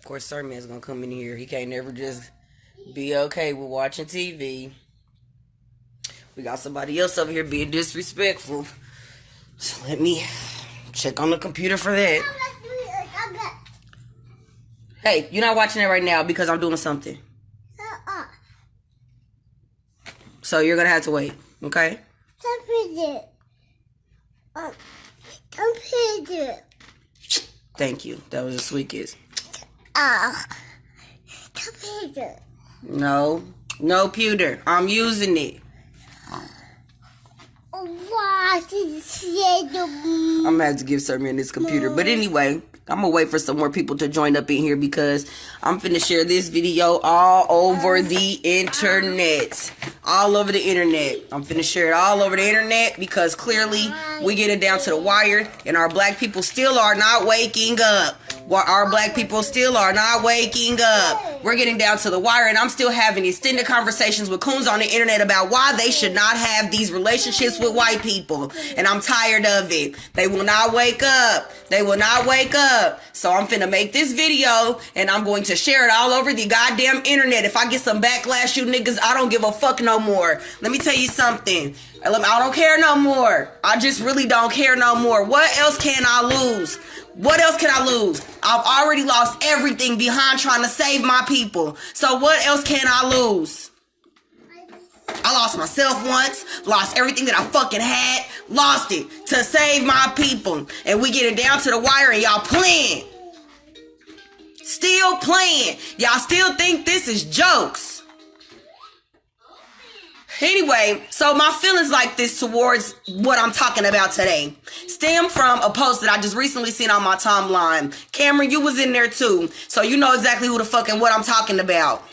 course, Sir Man's gonna come in here. He can't never just be okay with watching TV. We got somebody else over here being disrespectful. So let me check on the computer for that. Hey, you're not watching it right now because I'm doing something. So you're gonna have to wait, okay? Thank you. That was a sweet kiss. No pewter. I'm using it. I'm gonna have to give Sir Man this computer. But anyway, I'm gonna wait for some more people to join up in here because I'm finna share this video all over the internet. All over the internet. I'm finna share it all over the internet because clearly we get it down to the wire and our black people still are not waking up. Our black people still are not waking up. We're getting down to the wire and I'm still having extended conversations with coons on the internet about why they should not have these relationships with white people. And I'm tired of it. They will not wake up. They will not wake up. So I'm finna make this video and I'm going to share it all over the goddamn internet. If I get some backlash, you niggas, I don't give a fuck no more. Let me tell you something. I don't care no more. I just really don't care no more. What else can I lose? What else can I lose? I've already lost everything behind trying to save my people. So what else can I lose? I lost myself once, lost everything that I fucking had, lost it to save my people. And we get it down to the wire and y'all playing. Still playing. Y'all still think this is jokes. Anyway, so my feelings like this towards what I'm talking about today stem from a post that I just recently seen on my timeline. Cameron, you was in there too, so you know exactly who the fuck and what I'm talking about.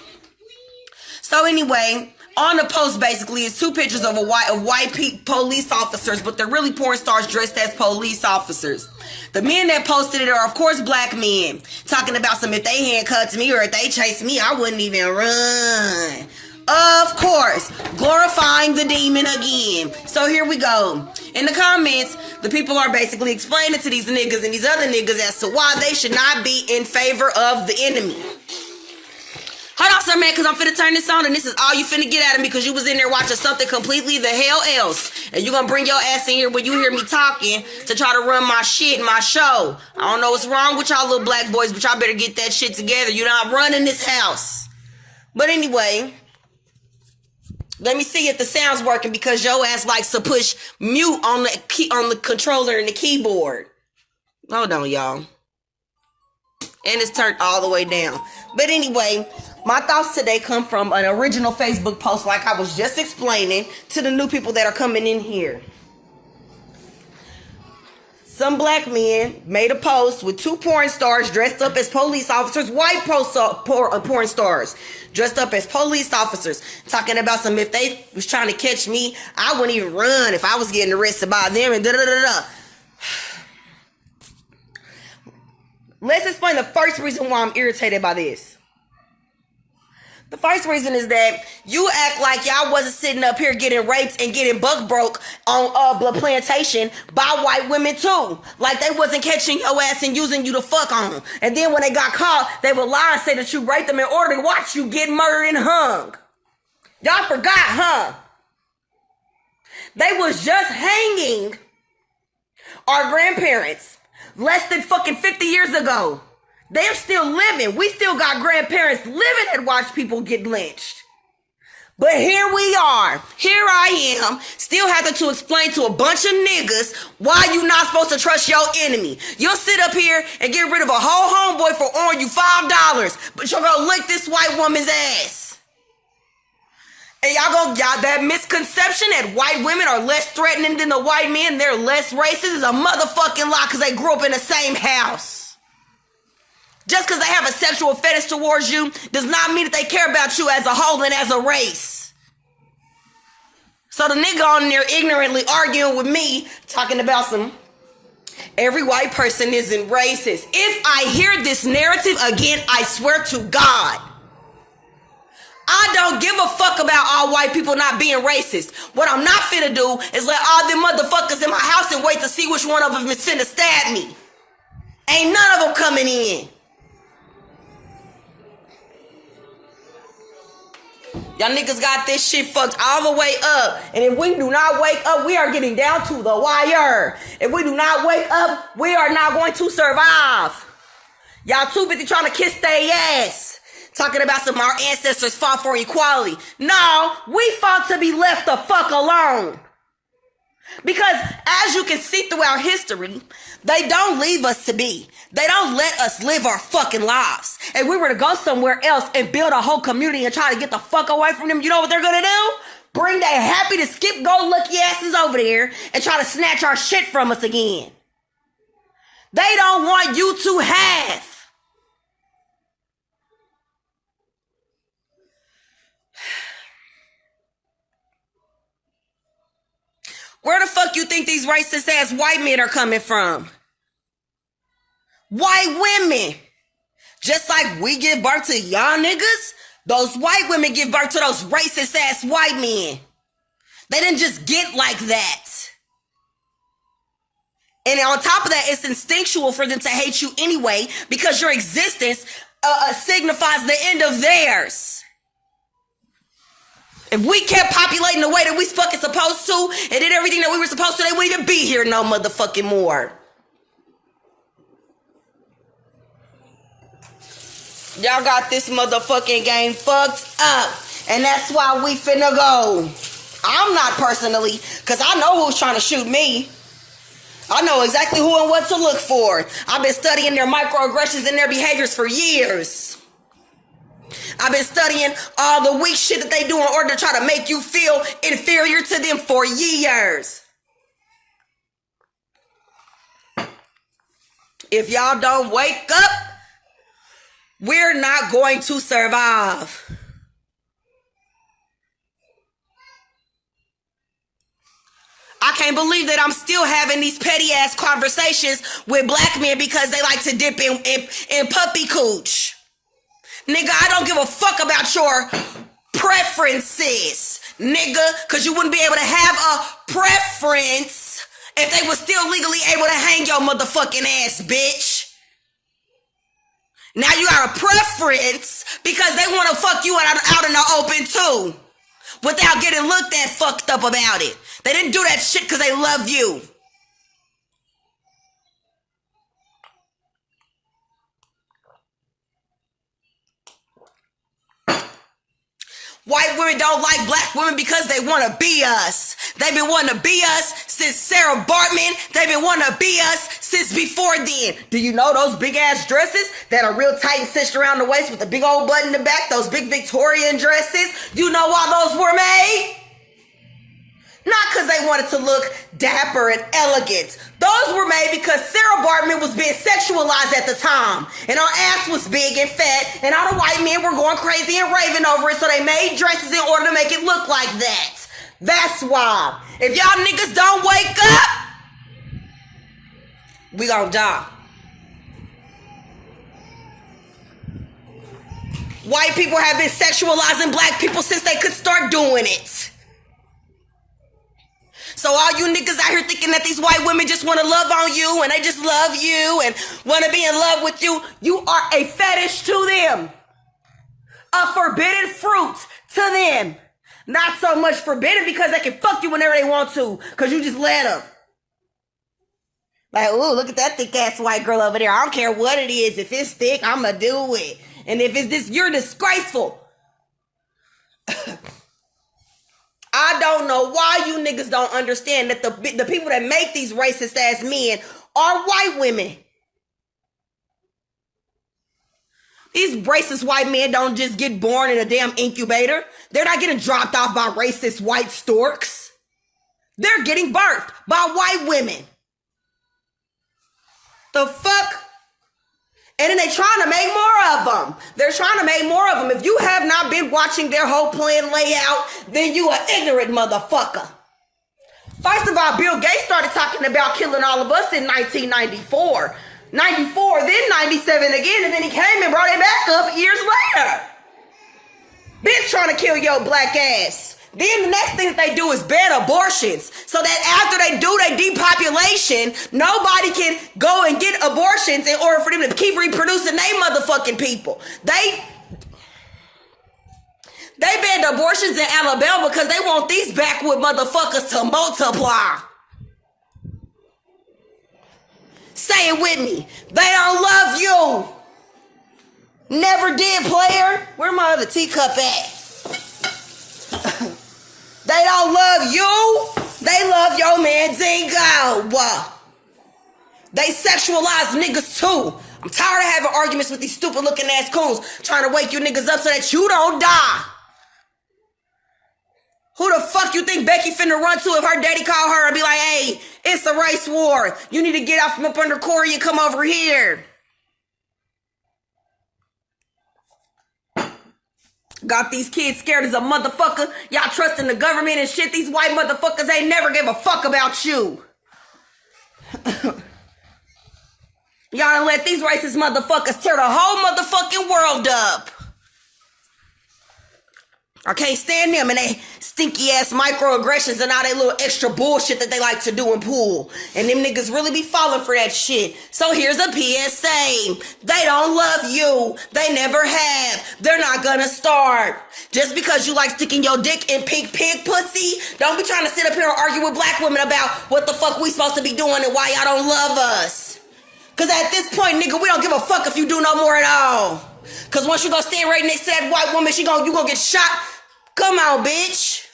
So anyway, on the post basically is two pictures of white police officers, but they're really porn stars dressed as police officers. The men that posted it are, of course, black men, talking about if they handcuffed me or if they chased me, I wouldn't even run. Of course, glorifying the demon again. So here we go. In the comments, the people are basically explaining to these niggas and these other niggas as to why they should not be in favor of the enemy. Hold on, Sir Man, because I'm finna turn this on and this is all you finna get at him because you was in there watching something completely the hell else. And you gonna bring your ass in here when you hear me talking to try to run my shit, my show. I don't know what's wrong with y'all little black boys, but y'all better get that shit together. You're not running this house. But anyway, let me see if the sound's working because your ass likes to push mute on the controller and the keyboard. Hold on, y'all. And it's turned all the way down. But anyway, my thoughts today come from an original Facebook post like I was just explaining to the new people that are coming in here. Some black men made a post with two porn stars dressed up as police officers, white porn stars dressed up as police officers, talking about if they was trying to catch me, I wouldn't even run if I was getting arrested by them and da-da-da-da. Let's explain the first reason why I'm irritated by this. The first reason is that you act like y'all wasn't sitting up here getting raped and getting buck broke on Blood Plantation by white women too. Like they wasn't catching your ass and using you to fuck on. And then when they got caught, they would lie and say that you raped them in order to watch you get murdered and hung. Y'all forgot, huh? They was just hanging our grandparents less than fucking 50 years ago. They're still living. We still got grandparents living that watch people get lynched. But here we are. Here I am, still having to explain to a bunch of niggas why you not supposed to trust your enemy. You'll sit up here and get rid of a whole homeboy for owing you $5, but you're gonna lick this white woman's ass. And y'all that misconception that white women are less threatening than the white men, they're less racist, is a motherfucking lie because they grew up in the same house. Just because they have a sexual fetish towards you does not mean that they care about you as a whole and as a race. So the nigga on there ignorantly arguing with me, talking about every white person isn't racist. If I hear this narrative again, I swear to God, I don't give a fuck about all white people not being racist. What I'm not finna do is let all them motherfuckers in my house and wait to see which one of them is finna stab me. Ain't none of them coming in. Y'all niggas got this shit fucked all the way up. And if we do not wake up, we are getting down to the wire. If we do not wake up, we are not going to survive. Y'all too busy trying to kiss their ass. Talking about some our ancestors fought for equality. No, we fought to be left the fuck alone. Because as you can see throughout history, they don't leave us to be. They don't let us live our fucking lives. If we were to go somewhere else and build a whole community and try to get the fuck away from them, you know what they're gonna do? Bring their happy to skip go lucky asses over there and try to snatch our shit from us again. They don't want you to have. Where the fuck you think these racist ass white men are coming from? White women. Just like we give birth to y'all niggas, those white women give birth to those racist ass white men. They didn't just get like that. And on top of that, it's instinctual for them to hate you anyway because your existence signifies the end of theirs. If we kept populating the way that we fucking supposed to and did everything that we were supposed to, they wouldn't even be here no motherfucking more. Y'all got this motherfucking game fucked up. And that's why we finna go. I'm not personally, because I know who's trying to shoot me. I know exactly who and what to look for. I've been studying their microaggressions and their behaviors for years. I've been studying all the weak shit that they do in order to try to make you feel inferior to them for years. If y'all don't wake up, we're not going to survive. I can't believe that I'm still having these petty ass conversations with black men because they like to dip in puppy cooch. Nigga, I don't give a fuck about your preferences, nigga, because you wouldn't be able to have a preference if they were still legally able to hang your motherfucking ass, bitch. Now you got a preference because they want to fuck you out in the open too, without getting looked at fucked up about it. They didn't do that shit because they love you. White women don't like black women because they want to be us. They've been wanting to be us since Sarah Bartman. They've been wanting to be us since before then. Do you know those big ass dresses that are real tight and cinched around the waist with a big old button in the back? Those big Victorian dresses. You know why those were made? Not because they wanted to look dapper and elegant. Those were made because Sarah Bartman was being sexualized at the time. And her ass was big and fat. And all the white men were going crazy and raving over it. So they made dresses in order to make it look like that. That's why. If y'all niggas don't wake up, we gonna die. White people have been sexualizing black people since they could start doing it. So all you niggas out here thinking that these white women just want to love on you and they just love you and want to be in love with you, you are a fetish to them. A forbidden fruit to them. Not so much forbidden because they can fuck you whenever they want to because you just let them. Like, ooh, look at that thick ass white girl over there. I don't care what it is. If it's thick, I'ma do it. And if it's this, you're disgraceful. I don't know why you niggas don't understand that the people that make these racist ass men are white women. These racist white men don't just get born in a damn incubator. They're not getting dropped off by racist white storks. They're getting birthed by white women. The fuck? And then they trying to make more of them. They're trying to make more of them. If you have not been watching their whole plan layout, then you an ignorant motherfucker. First of all, Bill Gates started talking about killing all of us in 1994. 94, then 97 again, and then he came and brought it back up years later. Bitch trying to kill your black ass. Then the next thing that they do is ban abortions. So that after they do their depopulation, nobody can go and get abortions in order for them to keep reproducing they motherfucking people. They banned abortions in Alabama because they want these backwood motherfuckers to multiply. Say it with me. They don't love you. Never did, player. Where my other teacup at? They don't love you. They love your man Zingo. They sexualize niggas too. I'm tired of having arguments with these stupid looking ass coons trying to wake you niggas up so that you don't die. Who the fuck you think Becky finna run to if her daddy call her and be like, hey, it's a race war. You need to get out from up under Corey and come over here. Got these kids scared as a motherfucker. Y'all trusting the government and shit. These white motherfuckers ain't never gave a fuck about you. Y'all done let these racist motherfuckers tear the whole motherfucking world up. I can't stand them and they stinky ass microaggressions and all that little extra bullshit that they like to do and pull. And them niggas really be falling for that shit. So here's a PSA. They don't love you. They never have. They're not gonna start. Just because you like sticking your dick in pink pig pussy, don't be trying to sit up here and argue with black women about what the fuck we supposed to be doing and why y'all don't love us. Cause at this point, nigga, we don't give a fuck if you do no more at all. Cause once you go stand right next to that white woman, you gonna get shot. Come on, bitch.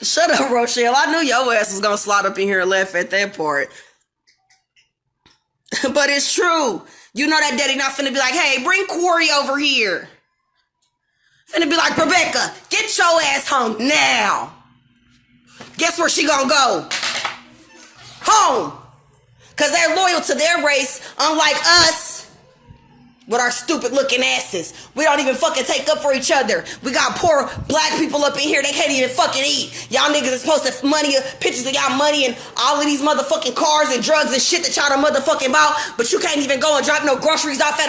Shut up, Rochelle. I knew your ass was gonna slide up in here and laugh at that part. But it's true. You know that daddy not finna be like, hey, bring Corey over here. Finna be like, Rebecca, get your ass home now. Guess where she gonna go? Home. Cause they're loyal to their race, unlike us. With our stupid looking asses. We don't even fucking take up for each other. We got poor black people up in here. They can't even fucking eat. Y'all niggas is posting pictures of y'all money and all of these motherfucking cars and drugs and shit that y'all done motherfucking bought. But you can't even go and drop no groceries off at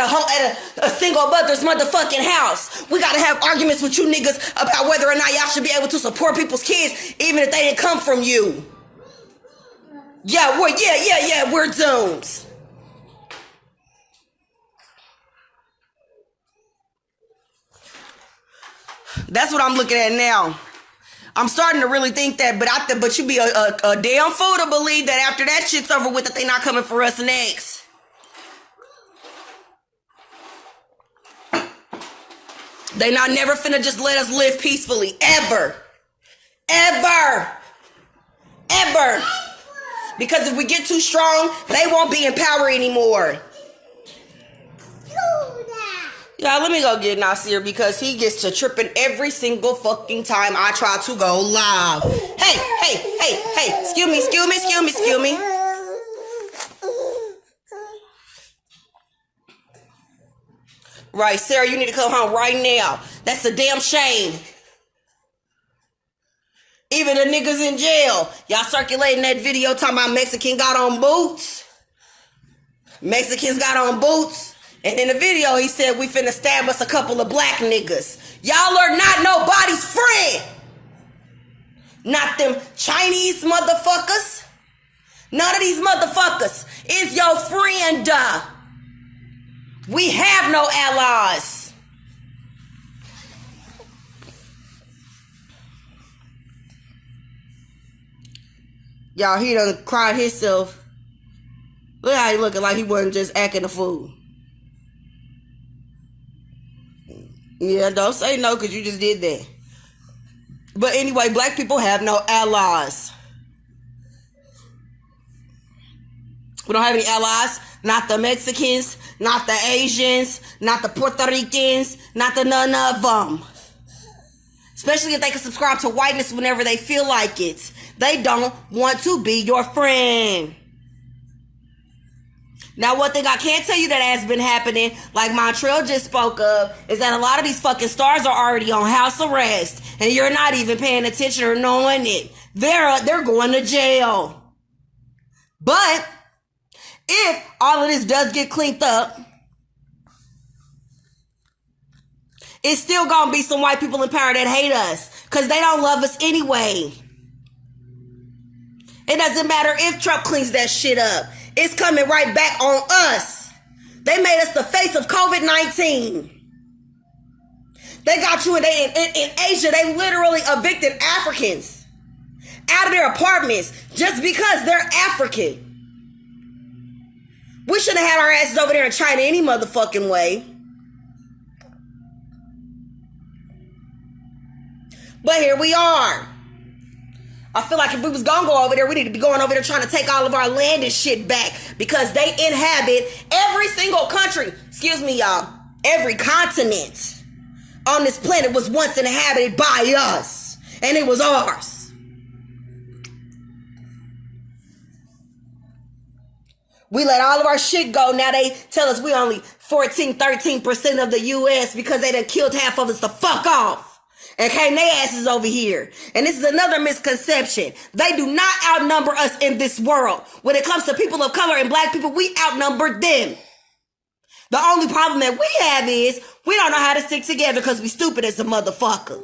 a single mother's motherfucking house. We gotta have arguments with you niggas about whether or not y'all should be able to support people's kids even if they didn't come from you. Yeah, we're doomed. That's what I'm looking at now. I'm starting to really think that, but you be a damn fool to believe that after that shit's over with that they not coming for us next. They not never finna just let us live peacefully. Ever. Ever. Ever. Because if we get too strong, they won't be in power anymore. Y'all, let me go get Nasir because he gets to tripping every single fucking time I try to go live. Hey, excuse me. Right, Sarah, you need to come home right now. That's a damn shame. Even the niggas in jail. Y'all circulating that video talking about Mexicans got on boots. And in the video, he said, we finna stab us a couple of black niggas. Y'all are not nobody's friend. Not them Chinese motherfuckers. None of these motherfuckers is your friend. We have no allies. Y'all, he done cried himself. Look how he looking like he wasn't just acting a fool. Yeah, don't say no because you just did that. But anyway, black people have no allies. We don't have any allies. Not the Mexicans, not the Asians, not the Puerto Ricans, not the none of them. Especially if they can subscribe to whiteness whenever they feel like it. They don't want to be your friend. Now, one thing I can't tell you that has been happening, like Montreal just spoke of, is that a lot of these fucking stars are already on house arrest, and you're not even paying attention or knowing it. They're going to jail. But if all of this does get cleaned up, it's still gonna be some white people in power that hate us because they don't love us anyway. It doesn't matter if Trump cleans that shit up. It's coming right back on us They made us the face of COVID-19. They got you in Asia. They literally evicted Africans out of their apartments just because they're African. We shouldn't have had our asses over there in China any motherfucking way. But here we are. I feel like if we was gonna go over there, we need to be going over there trying to take all of our land and shit back, because they inhabit every single country. Excuse me, y'all. Every continent on this planet was once inhabited by us, and it was ours. We let all of our shit go. Now they tell us we only 13% of the U.S. because they done killed half of us to fuck off. And came their asses over here. And this is another misconception. They do not outnumber us in this world. When it comes to people of color and black people, we outnumber them. The only problem that we have is we don't know how to stick together because we stupid as a motherfucker.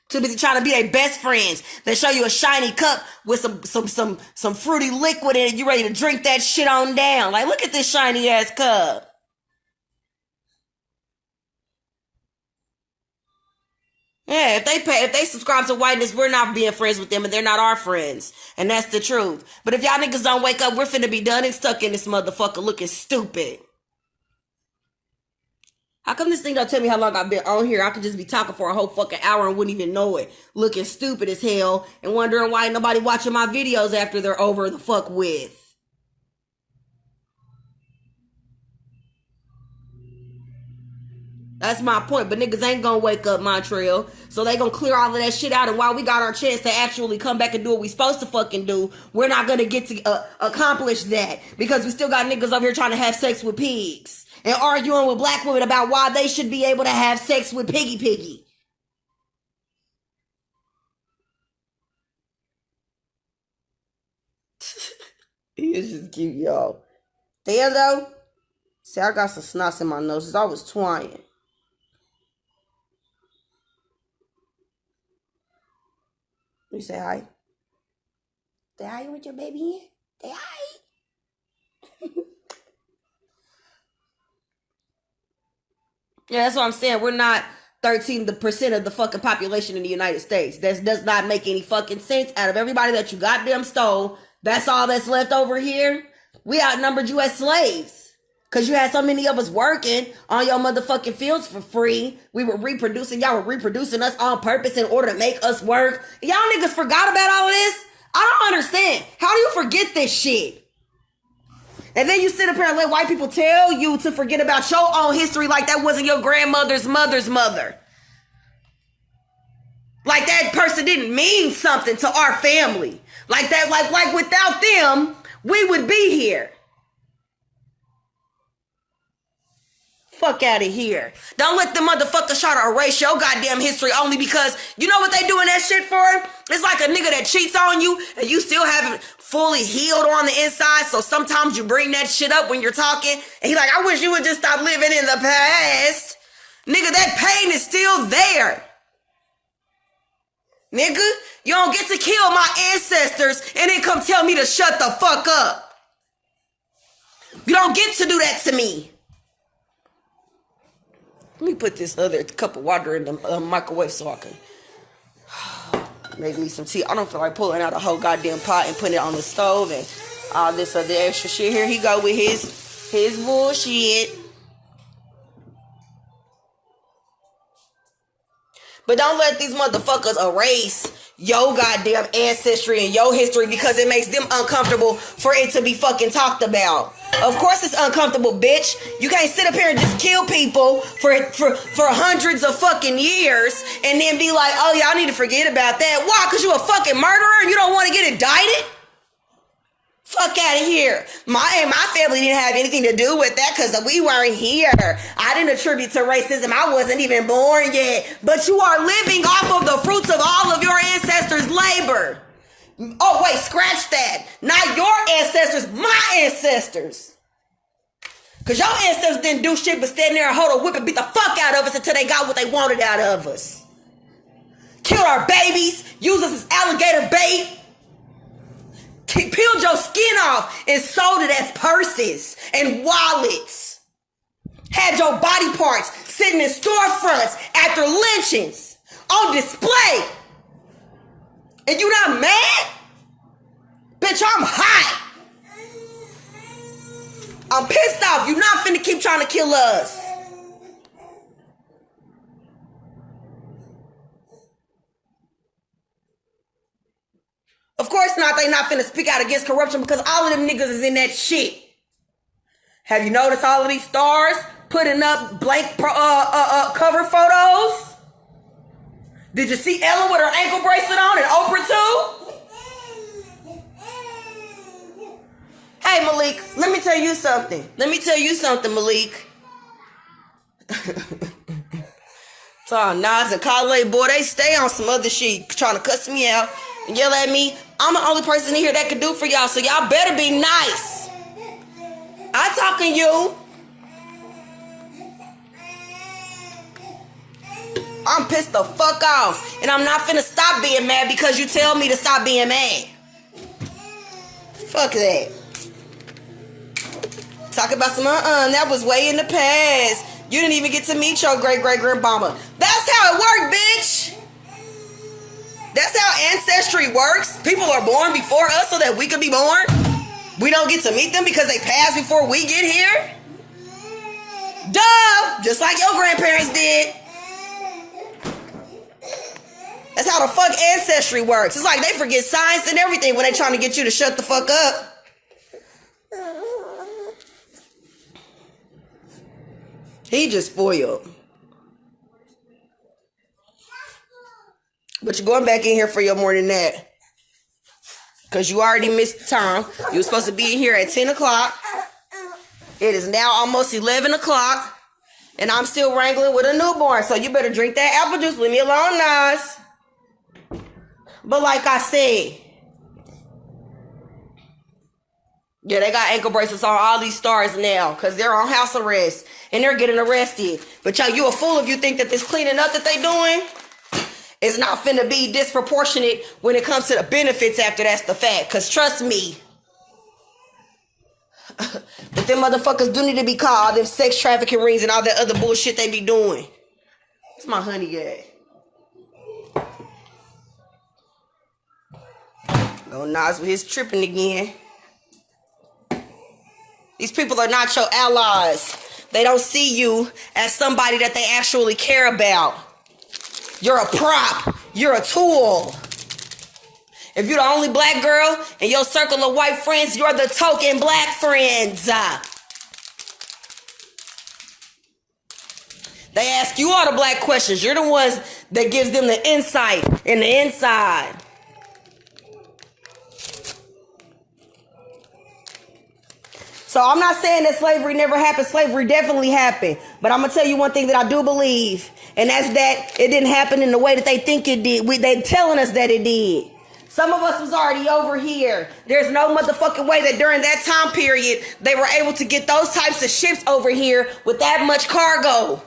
Too busy trying to be their best friends. They show you a shiny cup with some fruity liquid in it. You ready to drink that shit on down. Like, look at this shiny ass cup. Yeah, if they subscribe to whiteness, we're not being friends with them and they're not our friends. And that's the truth. But if y'all niggas don't wake up, we're finna be done and stuck in this motherfucker looking stupid. How come this thing don't tell me how long I've been on here? I could just be talking for a whole fucking hour and wouldn't even know it. Looking stupid as hell and wondering why nobody watching my videos after they're over the fuck with. That's my point. But niggas ain't gonna wake up, Montreal. So they gonna clear all of that shit out. And while we got our chance to actually come back and do what we supposed to fucking do, we're not gonna get to accomplish that. Because we still got niggas over here trying to have sex with pigs. And arguing with black women about why they should be able to have sex with Piggy. He is just cute, y'all. Damn though. See, I got some snots in my nose. I was twine. You say hi. Say hi with your baby here. Say hi. Yeah, that's what I'm saying. We're not 13% of the fucking population in the United States. That does not make any fucking sense. Out of everybody that you goddamn stole, that's all that's left over here. We outnumbered you as slaves. Because you had so many of us working on your motherfucking fields for free. We were reproducing. Y'all were reproducing us on purpose in order to make us work. Y'all niggas forgot about all of this? I don't understand. How do you forget this shit? And then you sit up here and let white people tell you to forget about your own history like that wasn't your grandmother's mother's mother. Like that person didn't mean something to our family. Like that, like without them, we would be here. Fuck out of here. Don't let the motherfuckers try to erase your goddamn history only because you know what they doing that shit for? It's like a nigga that cheats on you and you still haven't fully healed on the inside. So sometimes you bring that shit up when you're talking and he's like, I wish you would just stop living in the past. Nigga, that pain is still there. Nigga, you don't get to kill my ancestors and then come tell me to shut the fuck up. You don't get to do that to me. Let me put this other cup of water in the microwave so I can make me some tea. I don't feel like pulling out a whole goddamn pot and putting it on the stove and all this other extra shit. Here he go with his bullshit. But don't let these motherfuckers erase your goddamn ancestry and your history because it makes them uncomfortable for it to be fucking talked about. Of course it's uncomfortable, bitch. You can't sit up here and just kill people for hundreds of fucking years and then be like, oh yeah, I need to forget about that. Why? Because you a fucking murderer and you don't want to get indicted? Fuck out of here. My family didn't have anything to do with that because we weren't here. I didn't attribute to racism. I wasn't even born yet. But you are living off of the fruits of all of your ancestors' labor. Oh, wait, scratch that. Not your ancestors, my ancestors. Because your ancestors didn't do shit but stand there and hold a whip and beat the fuck out of us until they got what they wanted out of us. Killed our babies, used us as alligator bait. peeled your skin off and sold it as purses and wallets. Had your body parts sitting in storefronts after lynchings on display. And you not mad? Bitch, I'm hot. I'm pissed off. You not finna keep trying to kill us. Of course not. They not finna speak out against corruption because all of them niggas is in that shit. Have you noticed all of these stars putting up blank cover photos? Did you see Ella with her ankle bracelet on and Oprah too? Hey, Malik, let me tell you something. Malik. So Nas and Khaled, boy, they stay on some other shit trying to cuss me out and yell at me. I'm the only person in here that can do for y'all, so y'all better be nice. I talking you. I'm pissed the fuck off. And I'm not finna stop being mad because you tell me to stop being mad. Fuck that. Talk about some that was way in the past. You didn't even get to meet your great-great-grandmama. That's how it worked, bitch. That's how ancestry works. People are born before us so that we could be born. We don't get to meet them because they passed before we get here. Duh! Just like your grandparents did. That's how the fuck ancestry works. It's like they forget science and everything when they trying to get you to shut the fuck up. He just spoiled. But you're going back in here for your morning nap. Because you already missed the time. You were supposed to be in here at 10 o'clock. It is now almost 11 o'clock. And I'm still wrangling with a newborn. So you better drink that apple juice. Leave me alone, Nas. But like I said, yeah, they got ankle bracelets on all these stars now because they're on house arrest and they're getting arrested. But yo, you a fool if you think that this cleaning up that they doing is not finna be disproportionate when it comes to the benefits after that's the fact. Because trust me, but them motherfuckers do need to be called, them sex trafficking rings and all that other bullshit they be doing. What's my honey at? Go Nas with his tripping again. These people are not your allies. They don't see you as somebody that they actually care about. You're a prop. You're a tool. If you're the only black girl in your circle of white friends, you're the token black friends. They ask you all the black questions. You're the ones that gives them the insight and the inside. So I'm not saying that slavery never happened. Slavery definitely happened. But I'm going to tell you one thing that I do believe. And that's that it didn't happen in the way that they think it did. They telling us that it did. Some of us was already over here. There's no motherfucking way that during that time period, they were able to get those types of ships over here with that much cargo.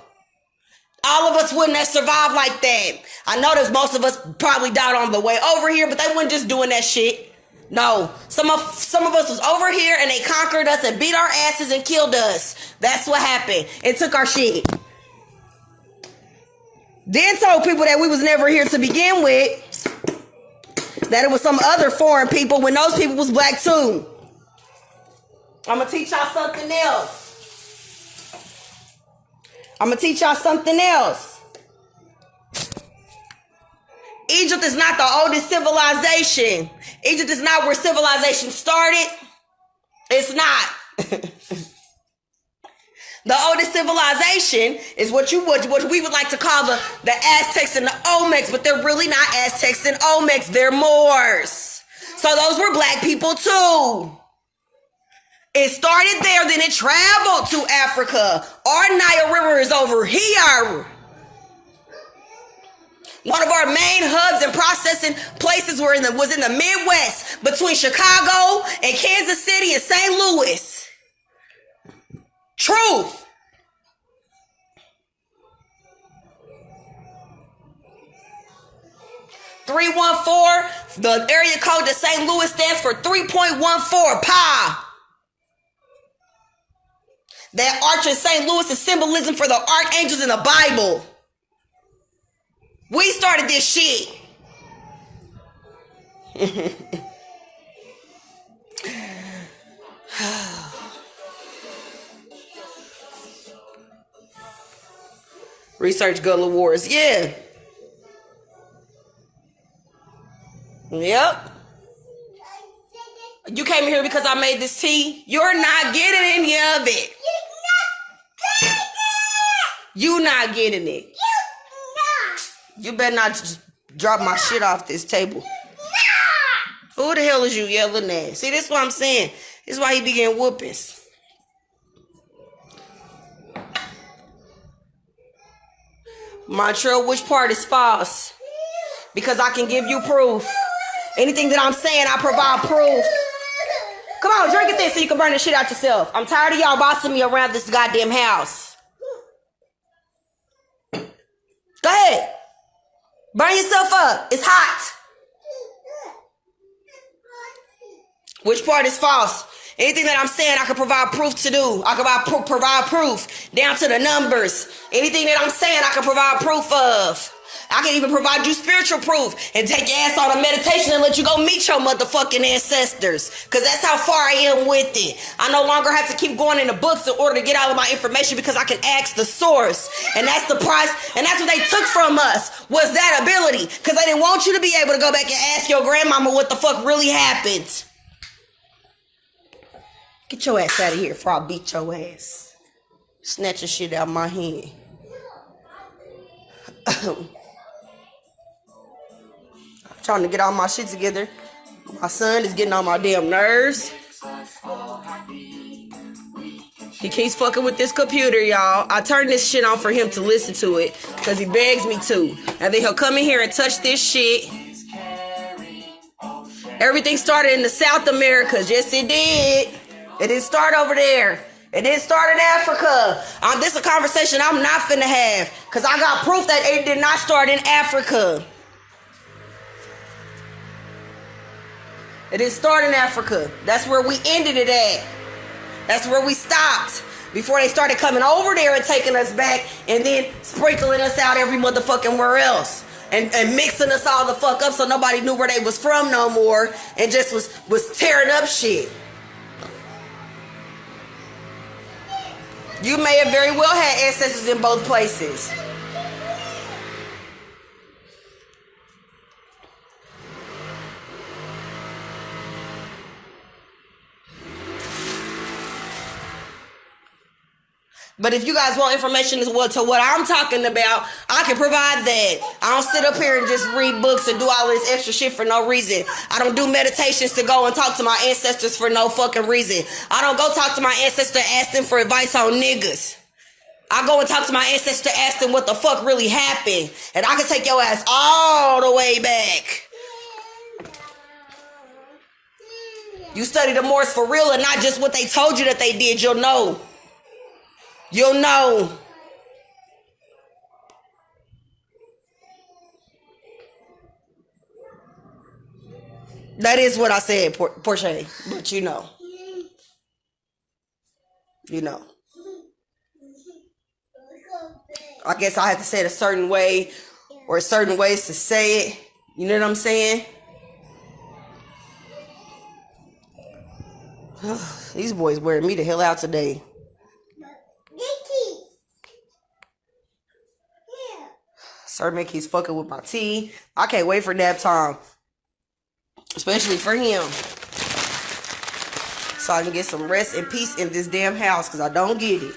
All of us wouldn't have survived like that. I know that most of us probably died on the way over here, but they weren't just doing that shit. No, some of us was over here and they conquered us and beat our asses and killed us. That's what happened. And took our shit. Then told people that we was never here to begin with. That it was some other foreign people when those people was black too. I'm going to teach y'all something else. Egypt is not the oldest civilization. Egypt is not where civilization started. It's not. The oldest civilization is what we would like to call the Aztecs and the Olmecs, but they're really not Aztecs and Olmecs. They're Moors. So those were black people too. It started there, then it traveled to Africa. Our Nile River is over here. One of our main hubs and processing places was in the Midwest between Chicago and Kansas City and St. Louis. Truth. 314, the area code that St. Louis stands for 3.14, Pa. That arch in St. Louis is symbolism for the archangels in the Bible. We started this shit. Research Gullah Wars. Yeah. Yep. You came here because I made this tea. You're not getting any of it. You not getting it. You better not just drop my shit off this table. Who the hell is you yelling at? See, this is what I'm saying. This is why he be getting whoopings. Montreal, which part is false? Because I can give you proof. Anything that I'm saying, I provide proof. Come on, drink it then so you can burn the shit out yourself. I'm tired of y'all bossing me around this goddamn house. Go ahead. Burn yourself up. It's hot. Which part is false? Anything that I'm saying, I can provide proof to do. I can provide proof down to the numbers. Anything that I'm saying, I can provide proof of. I can even provide you spiritual proof and take your ass on a meditation and let you go meet your motherfucking ancestors. Because that's how far I am with it. I no longer have to keep going in the books in order to get all of my information because I can ask the source. And that's the price. And that's what they took from us, was that ability. Because they didn't want you to be able to go back and ask your grandmama what the fuck really happened. Get your ass out of here before I beat your ass. Snatch your shit out of my hand. Trying to get all my shit together. My son is getting on my damn nerves. He keeps fucking with this computer, y'all. I turn this shit on for him to listen to it because he begs me to. And then he'll come in here and touch this shit. Everything started in the South Americas. Yes, it did. It didn't start over there. It didn't start in Africa. This is a conversation I'm not finna have because I got proof that it did not start in Africa. It didn't start in Africa. That's where we ended it at. That's where we stopped before they started coming over there and taking us back and then sprinkling us out every motherfucking where else. And mixing us all the fuck up so nobody knew where they was from no more and just was tearing up shit. You may have very well had ancestors in both places. But if you guys want information as well to what I'm talking about, I can provide that. I don't sit up here and just read books and do all this extra shit for no reason. I don't do meditations to go and talk to my ancestors for no fucking reason. I don't go talk to my ancestor and ask them for advice on niggas. I go and talk to my ancestor, ask them what the fuck really happened. And I can take your ass all the way back. You study the Moors for real and not just what they told you that they did, you'll know. You'll know. That is what I said, Portia. But you know. You know. I guess I have to say it a certain way or certain ways to say it. You know what I'm saying? These boys wearing me the hell out today. Sir Mickey's fucking with my tea. I can't wait for nap time. Especially for him. So I can get some rest and peace in this damn house because I don't get it.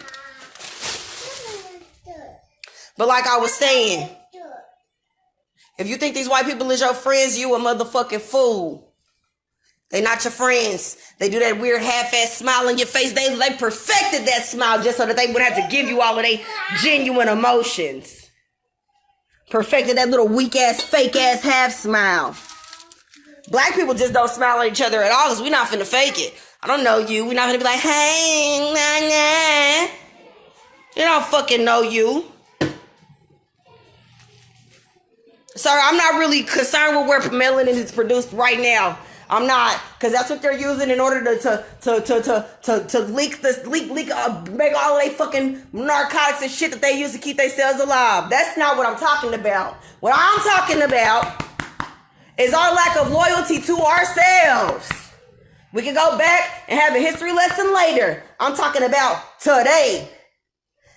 But like I was saying, if you think these white people is your friends, you a motherfucking fool. They not your friends. They do that weird half-ass smile on your face. They perfected that smile just so that they wouldn't have to give you all of their genuine emotions. Perfected that little weak-ass, fake-ass half smile. Black people just don't smile at each other at all because we're not finna fake it. I don't know you. We're not finna be like, hey, nah, nah. You don't fucking know you. Sir, I'm not really concerned with where melanin is produced right now. I'm not, because that's what they're using in order to make all of they fucking narcotics and shit that they use to keep themselves alive. That's not what I'm talking about. What I'm talking about is our lack of loyalty to ourselves. We can go back and have a history lesson later. I'm talking about today.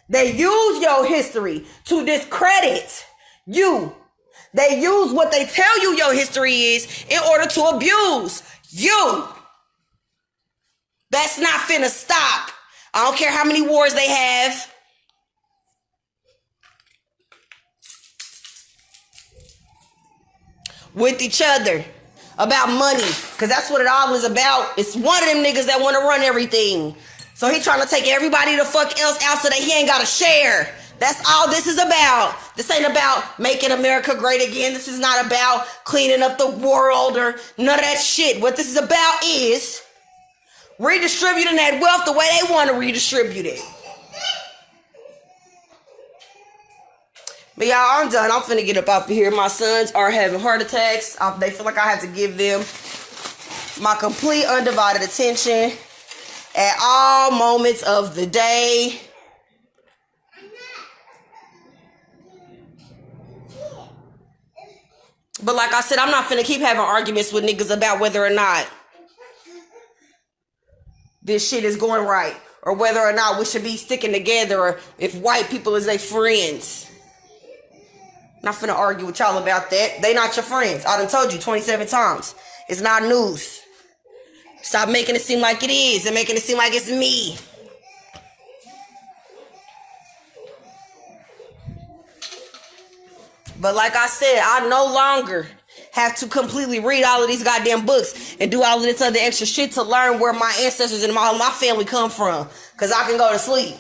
They use your history to discredit you. They use what they tell you your history is in order to abuse you. That's not finna stop. I don't care how many wars they have. With each other. About money. Because that's what it all is about. It's one of them niggas that want to run everything. So he trying to take everybody the fuck else out so that he ain't got to share. That's all this is about. This ain't about making America great again. This is not about cleaning up the world or none of that shit. What this is about is redistributing that wealth the way they want to redistribute it. But y'all, I'm done. I'm finna get up out of here. My sons are having heart attacks. They feel like I have to give them my complete undivided attention at all moments of the day. But like I said, I'm not finna keep having arguments with niggas about whether or not this shit is going right, or whether or not we should be sticking together, or if white people is their friends. Not finna argue with y'all about that. They not your friends. I done told you 27 times. It's not news. Stop making it seem like it is and making it seem like it's me. But like I said, I no longer have to completely read all of these goddamn books and do all of this other extra shit to learn where my ancestors and my family come from. Because I can go to sleep.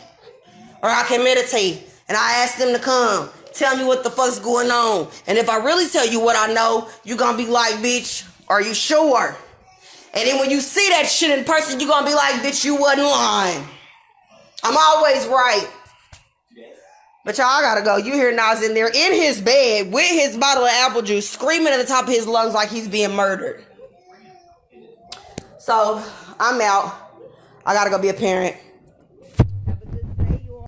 Or I can meditate. And I ask them to come. Tell me what the fuck's going on. And if I really tell you what I know, you're going to be like, bitch, are you sure? And then when you see that shit in person, you're going to be like, bitch, you wasn't lying. I'm always right. But y'all, I gotta go. You hear Nas in there in his bed with his bottle of apple juice screaming at the top of his lungs like he's being murdered. So, I'm out. I gotta go be a parent.